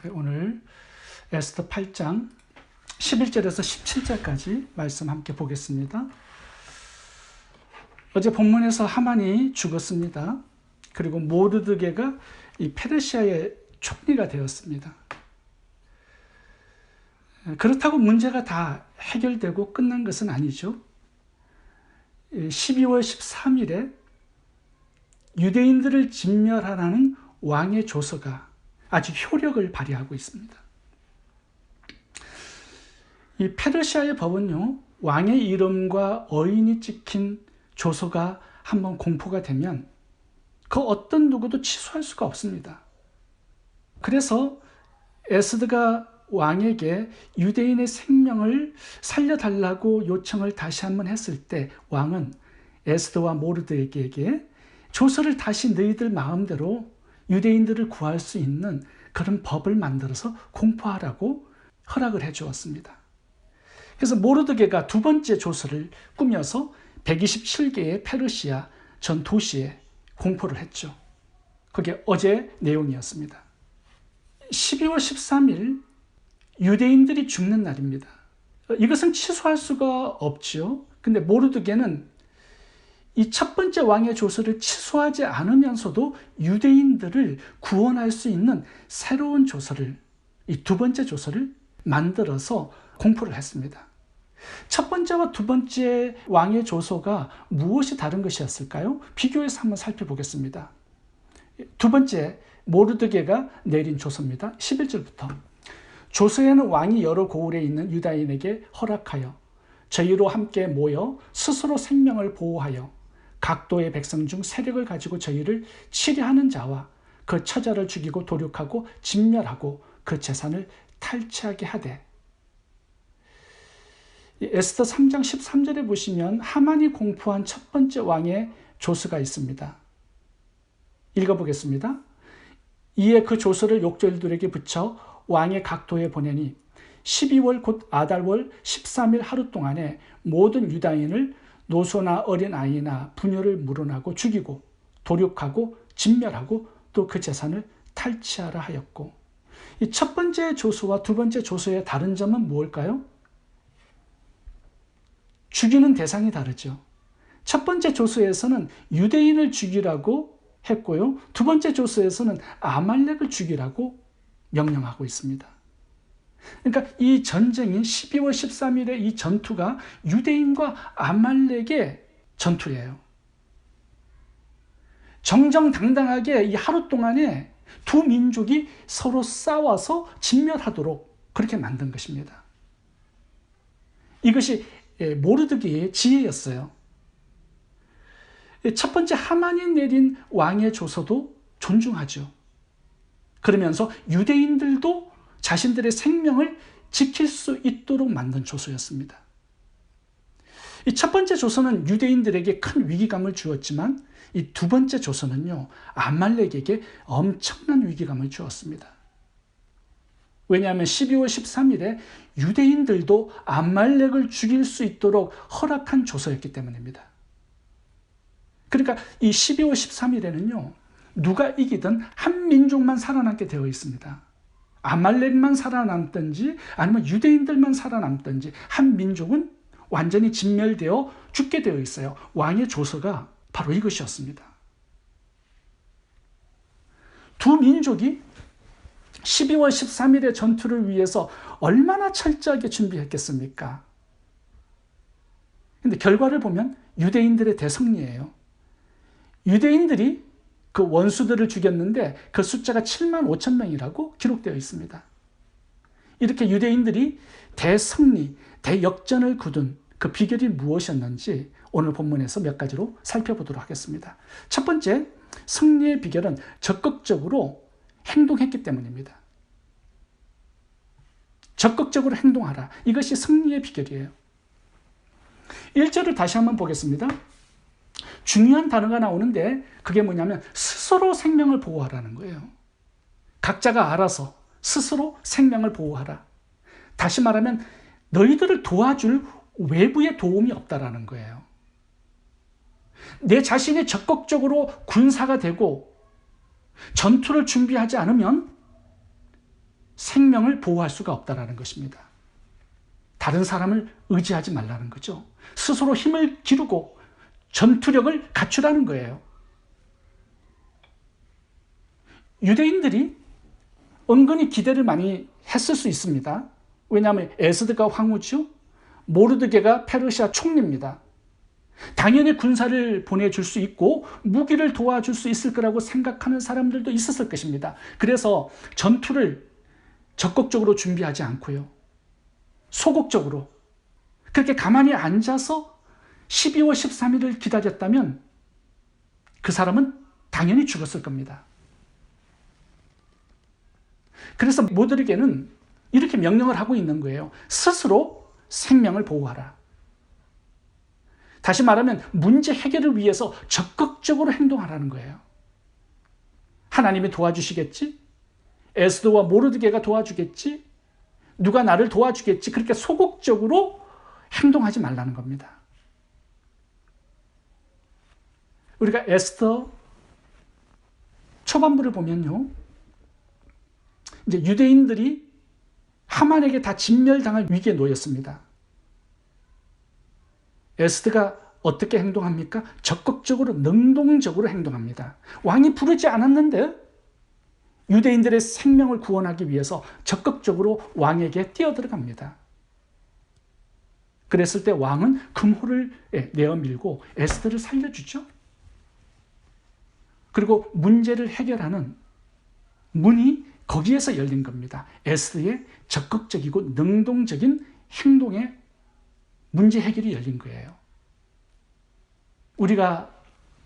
오늘 에스더 8장 11절에서 17절까지 말씀 함께 보겠습니다. 어제 본문에서 하만이 죽었습니다. 그리고 모르드게가 이 페르시아의 총리가 되었습니다. 그렇다고 문제가 다 해결되고 끝난 것은 아니죠. 12월 13일에 유대인들을 진멸하라는 왕의 조서가 아주 효력을 발휘하고 있습니다. 이 페르시아의 법은요, 왕의 이름과 어인이 찍힌 조서가 한번 공포가 되면 그 어떤 누구도 취소할 수가 없습니다. 그래서 에스더가 왕에게 유대인의 생명을 살려달라고 요청을 다시 한번 했을 때 왕은 에스더와 모르드게에게 조서를 다시 너희들 마음대로 유대인들을 구할 수 있는 그런 법을 만들어서 공포하라고 허락을 해 주었습니다. 그래서 모르드게가 두 번째 조서를 꾸며서 127개의 페르시아 전 도시에 공포를 했죠. 그게 어제 내용이었습니다. 12월 13일 유대인들이 죽는 날입니다. 이것은 취소할 수가 없죠. 근데 모르드게는 이 첫 번째 왕의 조서를 취소하지 않으면서도 유대인들을 구원할 수 있는 새로운 조서를, 이 두 번째 조서를 만들어서 공포를 했습니다. 첫 번째와 두 번째 왕의 조서가 무엇이 다른 것이었을까요? 비교해서 한번 살펴보겠습니다. 두 번째, 모르드게가 내린 조서입니다. 11절부터. 조서에는 왕이 여러 고을에 있는 유다인에게 허락하여 저희로 함께 모여 스스로 생명을 보호하여 각도의 백성 중 세력을 가지고 저희를 치려하는 자와 그 처자를 죽이고 도륙하고 진멸하고 그 재산을 탈취하게 하되. 에스더 3장 13절에 보시면 하만이 공포한 첫 번째 왕의 조서가 있습니다. 읽어보겠습니다. 이에 그 조서를 욕절들에게 붙여 왕의 각도에 보내니 12월 곧 아달월 13일 하루 동안에 모든 유다인을 노소나 어린아이나 부녀를 물어나고 죽이고 도륙하고 진멸하고 또 그 재산을 탈취하라 하였고. 이 첫 번째 조서와 두 번째 조서의 다른 점은 무엇일까요? 죽이는 대상이 다르죠. 첫 번째 조서에서는 유대인을 죽이라고 했고요. 두 번째 조서에서는 아말렉을 죽이라고 명령하고 있습니다. 그러니까 이 전쟁인 12월 13일의 이 전투가 유대인과 아말렉의 전투예요. 정정당당하게 이 하루 동안에 두 민족이 서로 싸워서 진멸하도록 그렇게 만든 것입니다. 이것이 모르드게의 지혜였어요. 첫 번째 하만이 내린 왕의 조서도 존중하죠. 그러면서 유대인들도 자신들의 생명을 지킬 수 있도록 만든 조서였습니다. 이 첫 번째 조서는 유대인들에게 큰 위기감을 주었지만 이 두 번째 조서는요, 아말렉에게 엄청난 위기감을 주었습니다. 왜냐하면 12월 13일에 유대인들도 아말렉을 죽일 수 있도록 허락한 조서였기 때문입니다. 그러니까 이 12월 13일에는요, 누가 이기든 한 민족만 살아남게 되어 있습니다. 아말렉만 살아남든지 아니면 유대인들만 살아남든지 한 민족은 완전히 진멸되어 죽게 되어 있어요. 왕의 조서가 바로 이것이었습니다. 두 민족이 12월 13일의 전투를 위해서 얼마나 철저하게 준비했겠습니까? 근데 결과를 보면 유대인들의 대승리예요. 유대인들이 그 원수들을 죽였는데 그 숫자가 7만 5천 명이라고 기록되어 있습니다. 이렇게 유대인들이 대승리, 대역전을 거둔 그 비결이 무엇이었는지 오늘 본문에서 몇 가지로 살펴보도록 하겠습니다. 첫 번째, 승리의 비결은 적극적으로 행동했기 때문입니다. 적극적으로 행동하라. 이것이 승리의 비결이에요. 1절을 다시 한번 보겠습니다. 중요한 단어가 나오는데 그게 뭐냐면 스스로 생명을 보호하라는 거예요. 각자가 알아서 스스로 생명을 보호하라. 다시 말하면 너희들을 도와줄 외부의 도움이 없다라는 거예요. 내 자신이 적극적으로 군사가 되고 전투를 준비하지 않으면 생명을 보호할 수가 없다라는 것입니다. 다른 사람을 의지하지 말라는 거죠. 스스로 힘을 기르고 전투력을 갖추라는 거예요. 유대인들이 은근히 기대를 많이 했을 수 있습니다. 왜냐하면 에스드가 황후죠. 모르드게가 페르시아 총리입니다. 당연히 군사를 보내줄 수 있고 무기를 도와줄 수 있을 거라고 생각하는 사람들도 있었을 것입니다. 그래서 전투를 적극적으로 준비하지 않고요. 소극적으로 그렇게 가만히 앉아서 12월 13일을 기다렸다면 그 사람은 당연히 죽었을 겁니다. 그래서 모르드게는 이렇게 명령을 하고 있는 거예요. 스스로 생명을 보호하라. 다시 말하면 문제 해결을 위해서 적극적으로 행동하라는 거예요. 하나님이 도와주시겠지? 에스더와 모르드게가 도와주겠지? 누가 나를 도와주겠지? 그렇게 소극적으로 행동하지 말라는 겁니다. 우리가 에스더 초반부를 보면요, 이제 유대인들이 하만에게 다 진멸당할 위기에 놓였습니다. 에스더가 어떻게 행동합니까? 적극적으로 능동적으로 행동합니다. 왕이 부르지 않았는데 유대인들의 생명을 구원하기 위해서 적극적으로 왕에게 뛰어들어갑니다. 그랬을 때 왕은 금호를 내어밀고 에스더를 살려주죠. 그리고 문제를 해결하는 문이 거기에서 열린 겁니다. 에스더의 적극적이고 능동적인 행동에 문제 해결이 열린 거예요. 우리가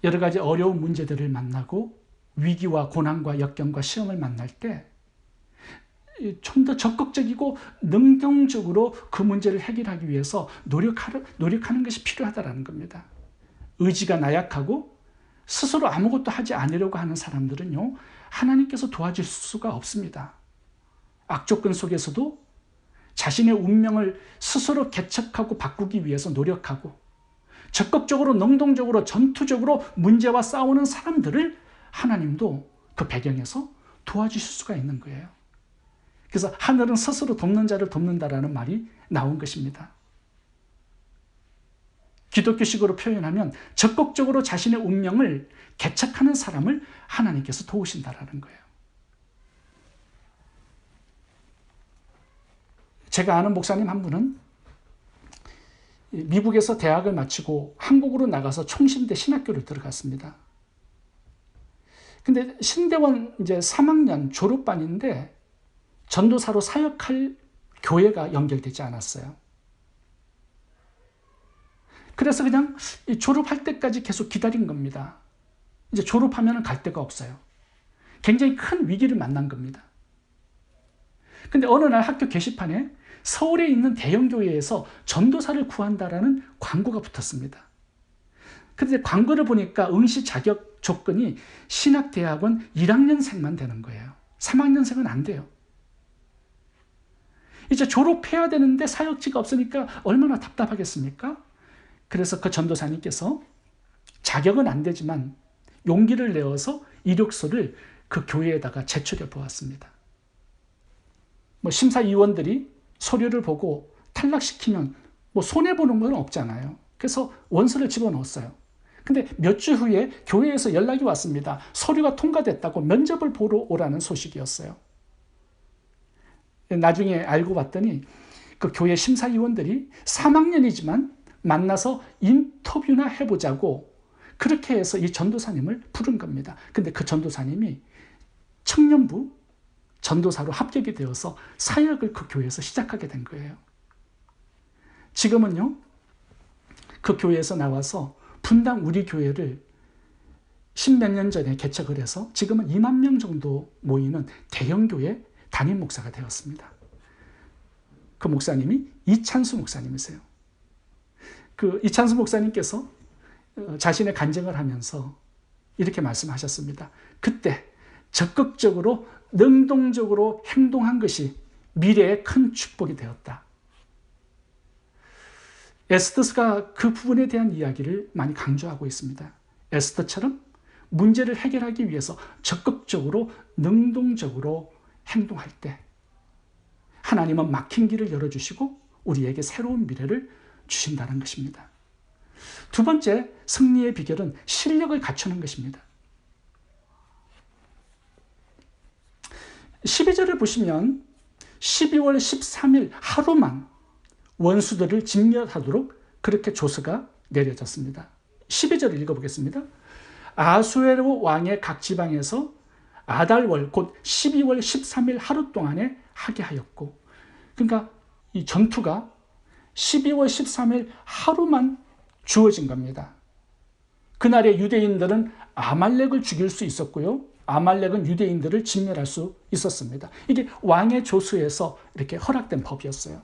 여러 가지 어려운 문제들을 만나고 위기와 고난과 역경과 시험을 만날 때 좀 더 적극적이고 능동적으로 그 문제를 해결하기 위해서 노력하는 것이 필요하다는 겁니다. 의지가 나약하고 스스로 아무것도 하지 않으려고 하는 사람들은요, 하나님께서 도와줄 수가 없습니다. 악조건 속에서도 자신의 운명을 스스로 개척하고 바꾸기 위해서 노력하고 적극적으로 능동적으로 전투적으로 문제와 싸우는 사람들을 하나님도 그 배경에서 도와주실 수가 있는 거예요. 그래서 하늘은 스스로 돕는 자를 돕는다라는 말이 나온 것입니다. 기독교식으로 표현하면 적극적으로 자신의 운명을 개척하는 사람을 하나님께서 도우신다라는 거예요. 제가 아는 목사님 한 분은 미국에서 대학을 마치고 한국으로 나가서 총신대 신학교를 들어갔습니다. 근데 신대원 이제 3학년 졸업반인데 전도사로 사역할 교회가 연결되지 않았어요. 그래서 그냥 졸업할 때까지 계속 기다린 겁니다. 이제 졸업하면 갈 데가 없어요. 굉장히 큰 위기를 만난 겁니다. 근데 어느 날 학교 게시판에 서울에 있는 대형 교회에서 전도사를 구한다라는 광고가 붙었습니다. 그런데 광고를 보니까 응시 자격 조건이 신학대학원 1학년생만 되는 거예요. 3학년생은 안 돼요. 이제 졸업해야 되는데 사역지가 없으니까 얼마나 답답하겠습니까? 그래서 그 전도사님께서 자격은 안 되지만 용기를 내어서 이력서를 그 교회에다가 제출해 보았습니다. 심사위원들이 서류를 보고 탈락시키면 손해보는 건 없잖아요. 그래서 원서를 집어넣었어요. 근데 몇 주 후에 교회에서 연락이 왔습니다. 서류가 통과됐다고 면접을 보러 오라는 소식이었어요. 나중에 알고 봤더니 그 교회 심사위원들이 3학년이지만 만나서 인터뷰나 해보자고 그렇게 해서 이 전도사님을 부른 겁니다. 근데 그 전도사님이 청년부 전도사로 합격이 되어서 사역을 그 교회에서 시작하게 된 거예요. 지금은요, 그 교회에서 나와서 분당 우리 교회를 10몇 년 전에 개척을 해서 지금은 2만 명 정도 모이는 대형 교회 담임 목사가 되었습니다. 그 목사님이 이찬수 목사님이세요. 그 이찬수 목사님께서 자신의 간증을 하면서 이렇게 말씀하셨습니다. 그때 적극적으로 능동적으로 행동한 것이 미래의 큰 축복이 되었다. 에스더가 그 부분에 대한 이야기를 많이 강조하고 있습니다. 에스더처럼 문제를 해결하기 위해서 적극적으로 능동적으로 행동할 때 하나님은 막힌 길을 열어주시고 우리에게 새로운 미래를 주신다는 것입니다. 두 번째 승리의 비결은 실력을 갖추는 것입니다. 12절을 보시면 12월 13일 하루만 원수들을 진멸하도록 그렇게 조서가 내려졌습니다. 12절을 읽어보겠습니다. 아수에로 왕의 각 지방에서 아달월 곧 12월 13일 하루 동안에 하게 하였고, 그러니까 이 전투가 12월 13일 하루만 주어진 겁니다. 그날에 유대인들은 아말렉을 죽일 수 있었고요, 아말렉은 유대인들을 진멸할 수 있었습니다. 이게 왕의 조서에서 이렇게 허락된 법이었어요.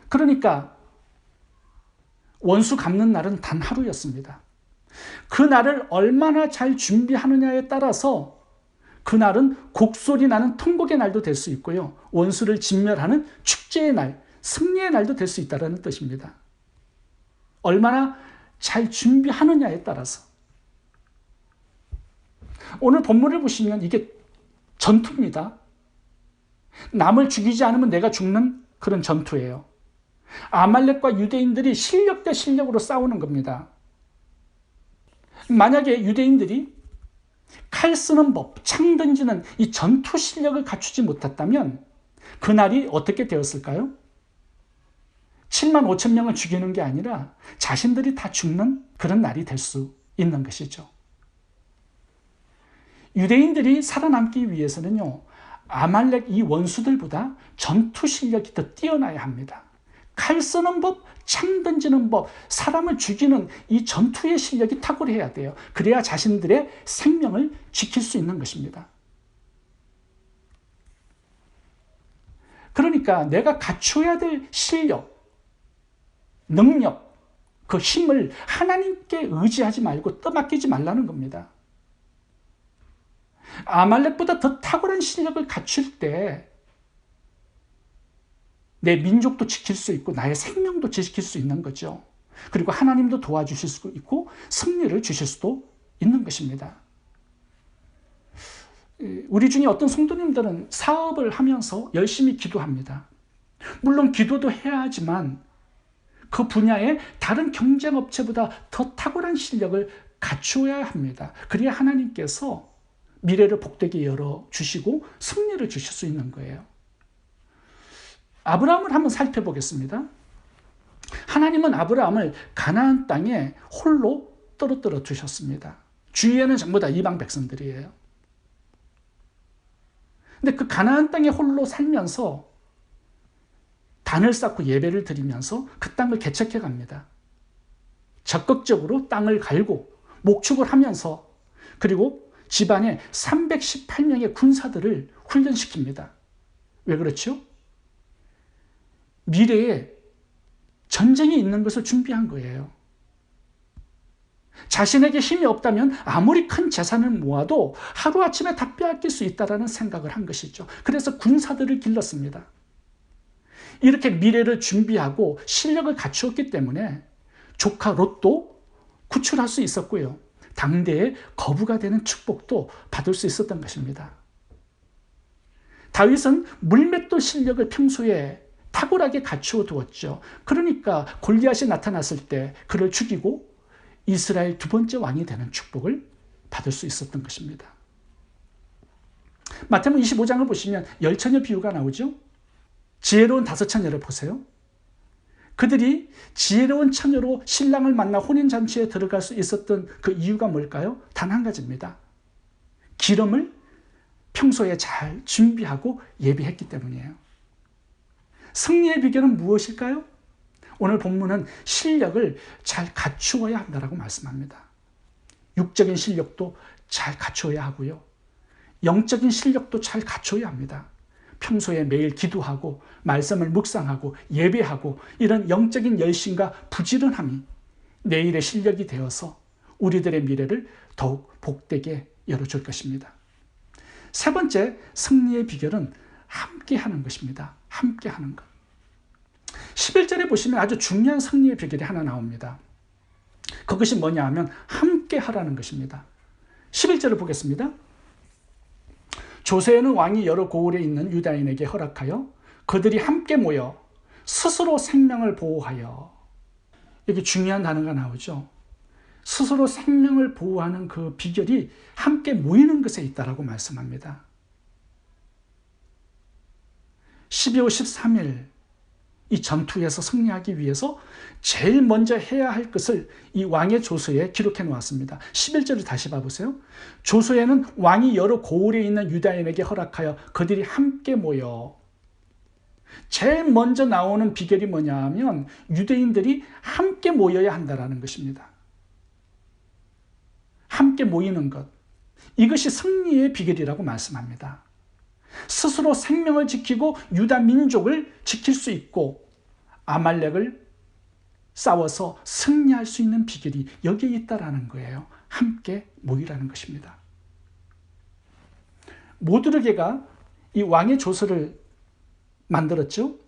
그러니까 원수 갚는 날은 단 하루였습니다. 그 날을 얼마나 잘 준비하느냐에 따라서 그날은 곡소리 나는 통곡의 날도 될 수 있고요, 원수를 진멸하는 축제의 날, 승리의 날도 될 수 있다는 뜻입니다. 얼마나 잘 준비하느냐에 따라서. 오늘 본문을 보시면 이게 전투입니다. 남을 죽이지 않으면 내가 죽는 그런 전투예요. 아말렉과 유대인들이 실력 대 실력으로 싸우는 겁니다. 만약에 유대인들이 칼 쓰는 법, 창 던지는 이 전투 실력을 갖추지 못했다면 그날이 어떻게 되었을까요? 7만 5천 명을 죽이는 게 아니라 자신들이 다 죽는 그런 날이 될 수 있는 것이죠. 유대인들이 살아남기 위해서는요, 아말렉 이 원수들보다 전투 실력이 더 뛰어나야 합니다. 칼 쓰는 법, 창 던지는 법, 사람을 죽이는 이 전투의 실력이 탁월해야 돼요. 그래야 자신들의 생명을 지킬 수 있는 것입니다. 그러니까 내가 갖춰야 될 실력, 능력, 그 힘을 하나님께 의지하지 말고 떠맡기지 말라는 겁니다. 아말렉보다 더 탁월한 실력을 갖출 때 내 민족도 지킬 수 있고 나의 생명도 지킬 수 있는 거죠. 그리고 하나님도 도와주실 수 있고 승리를 주실 수도 있는 것입니다. 우리 중에 어떤 성도님들은 사업을 하면서 열심히 기도합니다. 물론 기도도 해야 하지만 그 분야에 다른 경쟁업체보다 더 탁월한 실력을 갖추어야 합니다. 그래야 하나님께서 미래를 복되게 열어주시고 승리를 주실 수 있는 거예요. 아브라함을 한번 살펴보겠습니다. 하나님은 아브라함을 가나안 땅에 홀로 떨어뜨려 두셨습니다. 주위에는 전부 다 이방 백성들이에요. 근데 그 가나안 땅에 홀로 살면서 단을 쌓고 예배를 드리면서 그 땅을 개척해 갑니다. 적극적으로 땅을 갈고 목축을 하면서, 그리고 집안에 318명의 군사들을 훈련시킵니다. 왜 그렇죠? 미래에 전쟁이 있는 것을 준비한 거예요. 자신에게 힘이 없다면 아무리 큰 재산을 모아도 하루아침에 다 빼앗길 수 있다는 생각을 한 것이죠. 그래서 군사들을 길렀습니다. 이렇게 미래를 준비하고 실력을 갖추었기 때문에 조카 롯도 구출할 수 있었고요, 당대의 거부가 되는 축복도 받을 수 있었던 것입니다. 다윗은 물맷돌 실력을 평소에 탁월하게 갖추어 두었죠. 그러니까 골리앗이 나타났을 때 그를 죽이고 이스라엘 두 번째 왕이 되는 축복을 받을 수 있었던 것입니다. 마태복음 25장을 보시면 열처녀 비유가 나오죠. 지혜로운 다섯 처녀를 보세요. 그들이 지혜로운 처녀로 신랑을 만나 혼인잔치에 들어갈 수 있었던 그 이유가 뭘까요? 단 한 가지입니다. 기름을 평소에 잘 준비하고 예비했기 때문이에요. 승리의 비결은 무엇일까요? 오늘 본문은 실력을 잘 갖추어야 한다고 말씀합니다. 육적인 실력도 잘 갖추어야 하고요, 영적인 실력도 잘 갖춰야 합니다. 평소에 매일 기도하고 말씀을 묵상하고 예배하고 이런 영적인 열심과 부지런함이 내일의 실력이 되어서 우리들의 미래를 더욱 복되게 열어줄 것입니다. 세 번째 승리의 비결은 함께하는 것입니다. 함께하는 것. 11절에 보시면 아주 중요한 승리의 비결이 하나 나옵니다. 그것이 뭐냐 하면 함께하라는 것입니다. 11절을 보겠습니다. 조세에는 왕이 여러 고을에 있는 유다인에게 허락하여 그들이 함께 모여 스스로 생명을 보호하여, 여기 중요한 단어가 나오죠. 스스로 생명을 보호하는 그 비결이 함께 모이는 것에 있다라고 말씀합니다. 12호 13일 이 전투에서 승리하기 위해서 제일 먼저 해야 할 것을 이 왕의 조서에 기록해 놓았습니다. 11절을 다시 봐보세요. 조서에는 왕이 여러 고을에 있는 유다인에게 허락하여 그들이 함께 모여, 제일 먼저 나오는 비결이 뭐냐 하면 유대인들이 함께 모여야 한다는 것입니다. 함께 모이는 것, 이것이 승리의 비결이라고 말씀합니다. 스스로 생명을 지키고 유다 민족을 지킬 수 있고 아말렉을 싸워서 승리할 수 있는 비결이 여기에 있다라는 거예요. 함께 모이라는 것입니다. 모드르게가 이 왕의 조서를 만들었죠.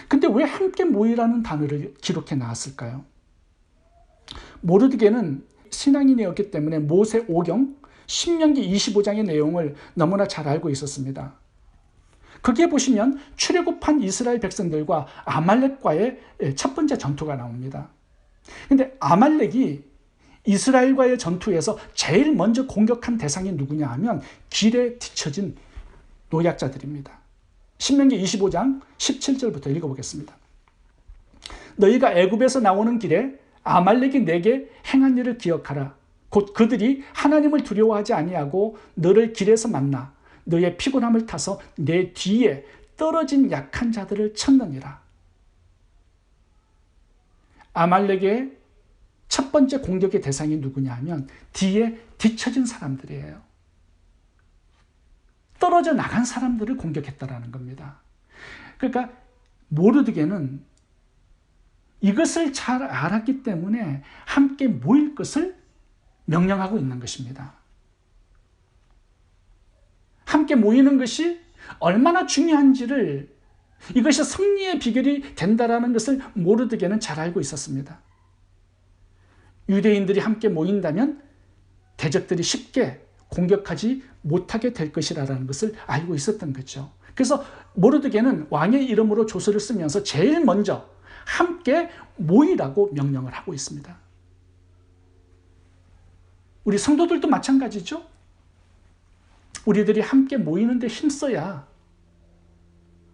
근데 왜 함께 모이라는 단어를 기록해 놨을까요? 모르드게는 신앙인이었기 때문에 모세 오경, 신명기 25장의 내용을 너무나 잘 알고 있었습니다. 거기에 보시면 출애굽한 이스라엘 백성들과 아말렉과의 첫 번째 전투가 나옵니다. 근데 아말렉이 이스라엘과의 전투에서 제일 먼저 공격한 대상이 누구냐 하면 길에 뒤처진 노약자들입니다. 신명기 25장 17절부터 읽어보겠습니다. 너희가 애굽에서 나오는 길에 아말렉이 내게 행한 일을 기억하라. 곧 그들이 하나님을 두려워하지 아니하고 너를 길에서 만나 너의 피곤함을 타서 내 뒤에 떨어진 약한 자들을 쳤느니라. 아말렉의 첫 번째 공격의 대상이 누구냐 하면 뒤에 뒤처진 사람들이에요. 떨어져 나간 사람들을 공격했다라는 겁니다. 그러니까 모르드게는 이것을 잘 알았기 때문에 함께 모일 것을 명령하고 있는 것입니다. 함께 모이는 것이 얼마나 중요한지를, 이것이 승리의 비결이 된다라는 것을 모르드게는 잘 알고 있었습니다. 유대인들이 함께 모인다면 대적들이 쉽게 공격하지 못하게 될 것이라는 것을 알고 있었던 거죠. 그래서 모르드게는 왕의 이름으로 조서를 쓰면서 제일 먼저 함께 모이라고 명령을 하고 있습니다. 우리 성도들도 마찬가지죠. 우리들이 함께 모이는 데 힘써야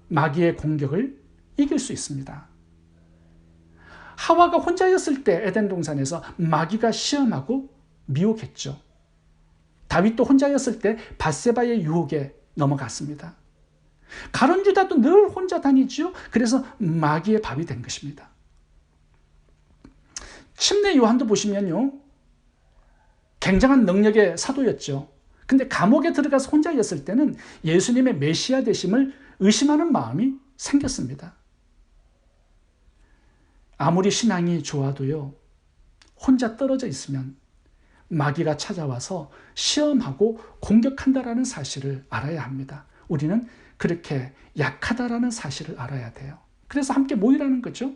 마귀의 공격을 이길 수 있습니다. 하와가 혼자였을 때 에덴 동산에서 마귀가 시험하고 미혹했죠. 다윗도 혼자였을 때 밧세바의 유혹에 넘어갔습니다. 가룟 유다도 늘 혼자 다니죠. 그래서 마귀의 밥이 된 것입니다. 침례 요한도 보시면요, 굉장한 능력의 사도였죠. 근데 감옥에 들어가서 혼자였을 때는 예수님의 메시아 되심을 의심하는 마음이 생겼습니다. 아무리 신앙이 좋아도요, 혼자 떨어져 있으면 마귀가 찾아와서 시험하고 공격한다라는 사실을 알아야 합니다. 우리는 그렇게 약하다라는 사실을 알아야 돼요. 그래서 함께 모이라는 거죠.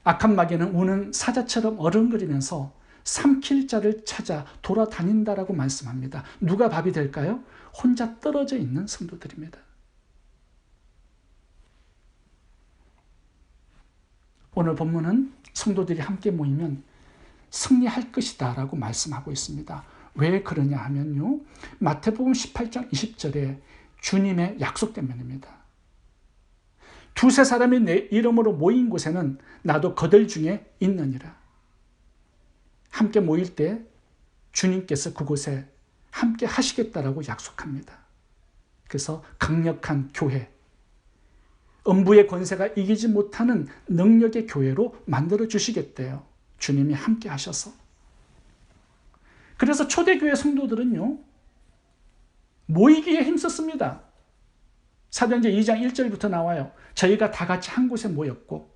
악한 마귀는 우는 사자처럼 어른거리면서 삼킬 자를 찾아 돌아다닌다라고 말씀합니다. 누가 밥이 될까요? 혼자 떨어져 있는 성도들입니다. 오늘 본문은 성도들이 함께 모이면 승리할 것이다 라고 말씀하고 있습니다. 왜 그러냐 하면요, 마태복음 18장 20절에 주님의 약속 때문입니다. 두세 사람이 내 이름으로 모인 곳에는 나도 그들 중에 있느니라. 함께 모일 때 주님께서 그곳에 함께 하시겠다라고 약속합니다. 그래서 강력한 교회, 음부의 권세가 이기지 못하는 능력의 교회로 만들어 주시겠대요. 주님이 함께 하셔서. 그래서 초대교회 성도들은요, 모이기에 힘썼습니다. 사도행전 2장 1절부터 나와요. 저희가 다 같이 한 곳에 모였고,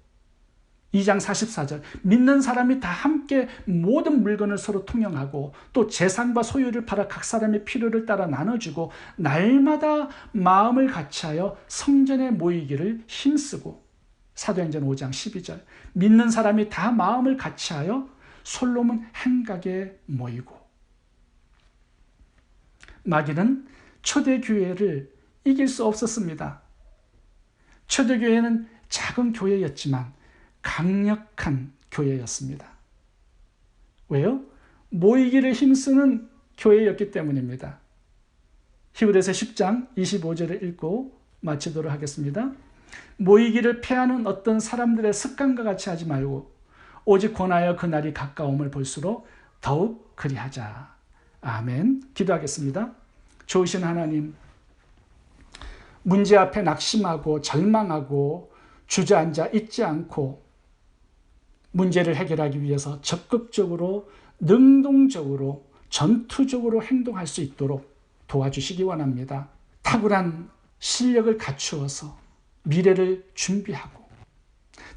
2장 44절, 믿는 사람이 다 함께 모든 물건을 서로 통용하고 또 재산과 소유를 팔아 각 사람의 필요를 따라 나눠주고 날마다 마음을 같이하여 성전에 모이기를 힘쓰고, 사도행전 5장 12절, 믿는 사람이 다 마음을 같이하여 솔로몬 행각에 모이고. 마귀는 초대교회를 이길 수 없었습니다. 초대교회는 작은 교회였지만 강력한 교회였습니다. 왜요? 모이기를 힘쓰는 교회였기 때문입니다. 히브리서 10장 25절을 읽고 마치도록 하겠습니다. 모이기를 패하는 어떤 사람들의 습관과 같이 하지 말고 오직 권하여 그날이 가까움을 볼수록 더욱 그리하자. 아멘. 기도하겠습니다. 좋으신 하나님, 문제 앞에 낙심하고 절망하고 주저앉아 있지 않고 문제를 해결하기 위해서 적극적으로 능동적으로 전투적으로 행동할 수 있도록 도와주시기 원합니다. 탁월한 실력을 갖추어서 미래를 준비하고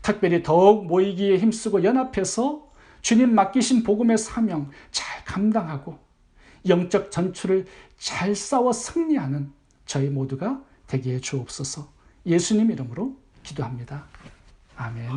특별히 더욱 모이기에 힘쓰고 연합해서 주님 맡기신 복음의 사명 잘 감당하고 영적 전투를 잘 싸워 승리하는 저희 모두가 되게 해 주옵소서. 예수님 이름으로 기도합니다. 아멘.